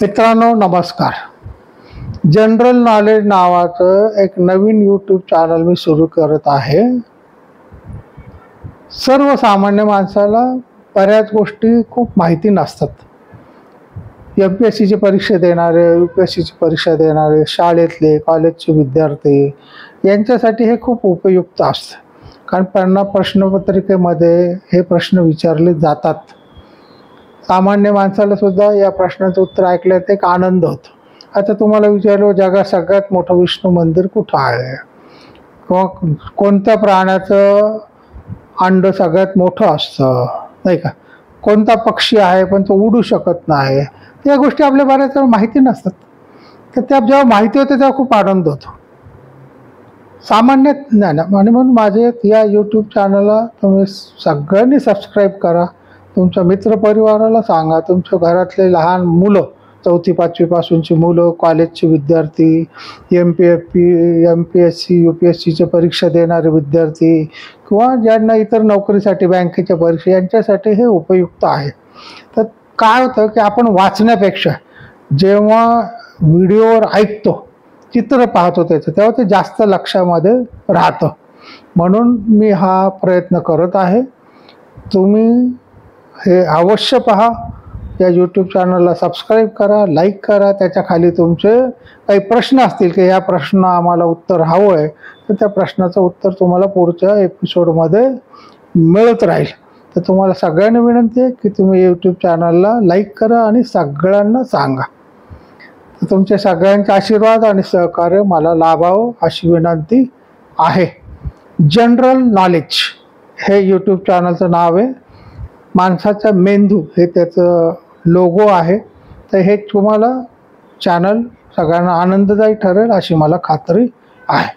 मित्रांनो नमस्कार. General knowledge नावाचं एक नवीन यूट्यूब चॅनल मी सुरू करत आहे. सर्वसामान्य माणसाला बऱ्याच गोष्टी खूप माहिती नसतात. MPSCची परीक्षा देणारे, UPSCची परीक्षा देणारे, शाळेतले कॉलेजचे विद्यार्थी यांच्यासाठी हे खूप उपयुक्त असतं. कारण त्यांना प्रश्नपत्रिकेमध्ये हे प्रश्न विचारले जातात. सामान्य माणसाला सुद्धा या प्रश्नाचं उत्तर ऐकल्यात एक आनंद होतो. आता तुम्हाला विचारलं जगात सगळ्यात मोठं विष्णू मंदिर कुठं आहे, किंवा कोणत्या प्राण्याचं अंड सगळ्यात मोठं असतं, नाही का, कोणता पक्षी आहे पण तो उडू शकत नाही, या गोष्टी आपल्या बऱ्याच वेळा माहिती नसतात. तर त्या जेव्हा माहिती होते तेव्हा खूप आनंद होतो. सामान्य ज्ञान आणि म्हणून माझे या यूट्यूब चॅनलला तुम्ही सगळ्यांनी सबस्क्राईब करा. तुमच्या मित्रपरिवाराला सांगा. तुमच्या घरातले लहान मुलं, 4थी 5वी पासूनची मुलं, कॉलेजचे विद्यार्थी, MPSC UPSCच्या परीक्षा देणारे विद्यार्थी, किंवा ज्यांना इतर नोकरीसाठी बँकेच्या परीक्षा, यांच्यासाठी हे उपयुक्त आहे. तर काय होतं की आपण वाचण्यापेक्षा जेव्हा व्हिडिओवर ऐकतो, चित्र पाहतो त्याचं, तेव्हा ते जास्त लक्षामध्ये राहतं. म्हणून मी हा प्रयत्न करत आहे. तुम्ही हे अवश्य पहा. या यूट्यूब चॅनलला सबस्क्राईब करा, लाईक करा. त्याच्या खाली तुमचे काही प्रश्न असतील की या प्रश्न आम्हाला उत्तर हवं आहे, तर त्या प्रश्नाचं उत्तर तुम्हाला पुढच्या एपिसोडमध्ये मिळत राहील. तर तुम्हाला सगळ्यांना विनंती आहे की तुम्ही यूट्यूब चॅनलला लाईक करा आणि सगळ्यांना सांगा. तर तुमचे सगळ्यांचे आशीर्वाद आणि सहकार्य मला लाभावं अशी विनंती आहे. जनरल नॉलेज हे यूट्यूब चॅनलचं नाव आहे. माणसाचा मेंदू हे त्याचं लोगो आहे. तर हे तुम्हाला चॅनल सगळ्यांना आनंददायी ठरेल अशी मला खात्री आहे.